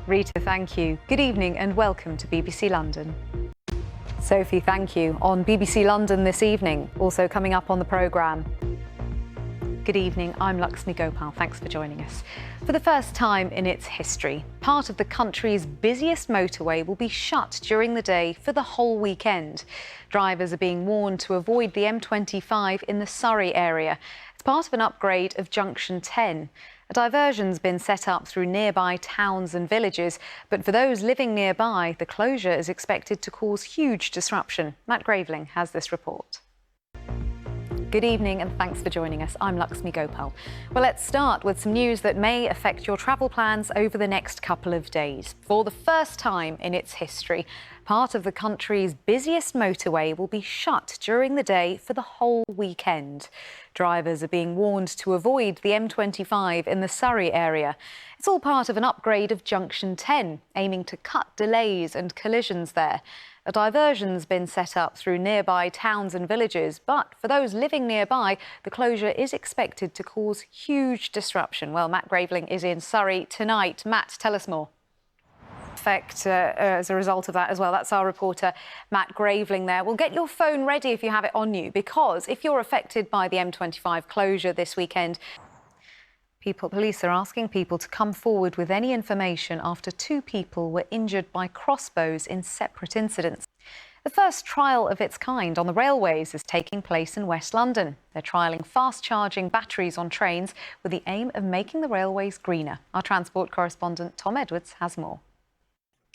Rita, thank you. Good evening and welcome to BBC London. Sophie, thank you. On BBC London this evening, also coming up on the programme. Good evening, I'm Luxmy Gopal. Thanks for joining us. For the first time in its history, part of the country's busiest motorway will be shut during the day for the whole weekend. Drivers are being warned to avoid the M25 in the Surrey area. It's part of an upgrade of Junction 10. A diversion's been set up through nearby towns and villages, but for those living nearby, the closure is expected to cause huge disruption. Matt Graveling has this report. Good evening and thanks for joining us. I'm Luxmy Gopal. Well, let's start with some news that may affect your travel plans over the next couple of days. For the first time in its history, part of the country's busiest motorway will be shut during the day for the whole weekend. Drivers are being warned to avoid the M25 in the Surrey area. It's all part of an upgrade of Junction 10, aiming to cut delays and collisions there. A diversion's been set up through nearby towns and villages, but for those living nearby, the closure is expected to cause huge disruption. Well, Matt Graveling is in Surrey tonight. Matt, tell us more. As a result of that as well. That's our reporter, Matt Graveling there. Well, get your phone ready if you have it on you, because if you're affected by the M25 closure this weekend, police are asking people to come forward with any information after 2 people were injured by crossbows in separate incidents. The first trial of its kind on the railways is taking place in West London. They're trialling fast-charging batteries on trains with the aim of making the railways greener. Our transport correspondent Tom Edwards has more.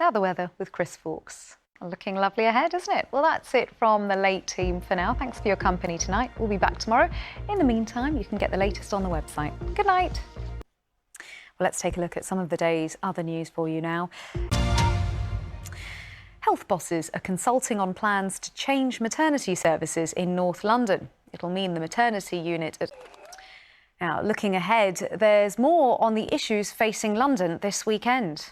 Now the weather with Chris Fawkes. Looking lovely ahead, isn't it? Well, that's it from the late team for now. Thanks for your company tonight. We'll be back tomorrow. In the meantime, you can get the latest on the website. Good night. Well, let's take a look at some of the day's other news for you now. Health bosses are consulting on plans to change maternity services in North London. It'll mean the maternity unit at... Now, looking ahead, there's more on the issues facing London this weekend.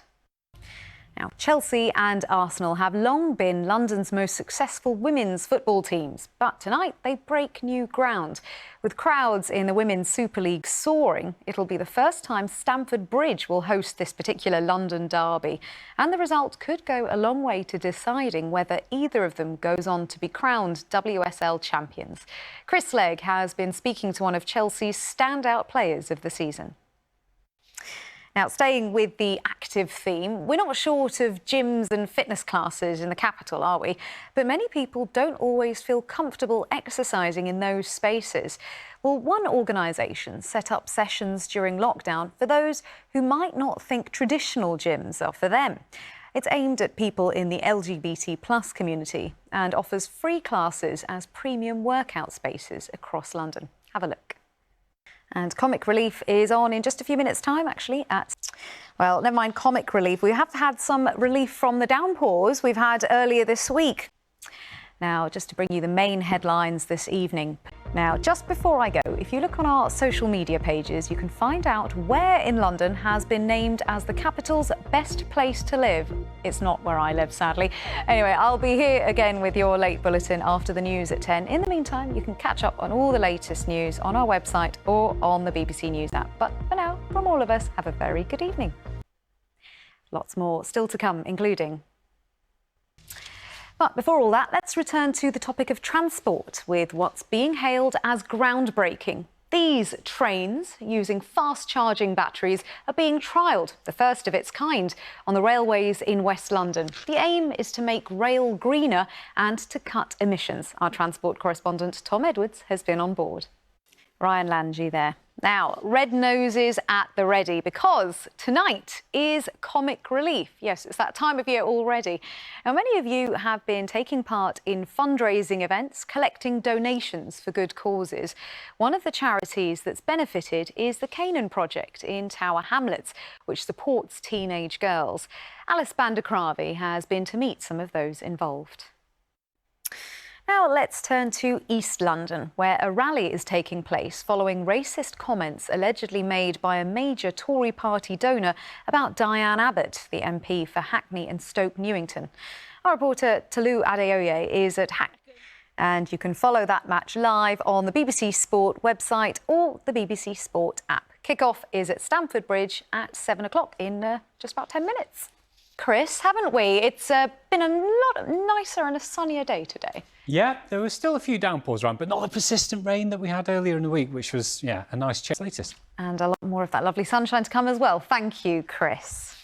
Now, Chelsea and Arsenal have long been London's most successful women's football teams, but tonight they break new ground. With crowds in the Women's Super League soaring, it'll be the first time Stamford Bridge will host this particular London derby, and the result could go a long way to deciding whether either of them goes on to be crowned WSL champions. Chris Legg has been speaking to one of Chelsea's standout players of the season. Now, staying with the active theme, we're not short of gyms and fitness classes in the capital, are we? But many people don't always feel comfortable exercising in those spaces. Well, one organisation set up sessions during lockdown for those who might not think traditional gyms are for them. It's aimed at people in the LGBT+ community and offers free classes as premium workout spaces across London. Have a look. And Comic Relief is on in just a few minutes' time, actually, well, never mind Comic Relief. We have had some relief from the downpours we've had earlier this week. Now, just to bring you the main headlines this evening. Now, just before I go, if you look on our social media pages, you can find out where in London has been named as the capital's best place to live. It's not where I live, sadly. Anyway, I'll be here again with your late bulletin after the news at 10. In the meantime, you can catch up on all the latest news on our website or on the BBC News app. But for now, from all of us, have a very good evening. Lots more still to come, including... But before all that, let's return to the topic of transport with what's being hailed as groundbreaking. These trains, using fast-charging batteries, are being trialled, the first of its kind, on the railways in West London. The aim is to make rail greener and to cut emissions. Our transport correspondent Tom Edwards has been on board. Ryan Lange there. Now, red noses at the ready, because tonight is Comic Relief. Yes, it's that time of year already. Now, many of you have been taking part in fundraising events, collecting donations for good causes. One of the charities that's benefited is the Canaan Project in Tower Hamlets, which supports teenage girls. Alice Bandercravi has been to meet some of those involved. Now let's turn to East London, where a rally is taking place following racist comments allegedly made by a major Tory party donor about Diane Abbott, the MP for Hackney and Stoke Newington. Our reporter Tolu Adeoye is at Hackney, and you can follow that match live on the BBC Sport website or the BBC Sport app. Kick-off is at Stamford Bridge at 7 o'clock in just about 10 minutes. Chris, haven't we? It's been a lot nicer and a sunnier day today. Yeah, there were still a few downpours around, but not the persistent rain that we had earlier in the week, which was, a nice change. Latest. And a lot more of that lovely sunshine to come as well. Thank you, Chris.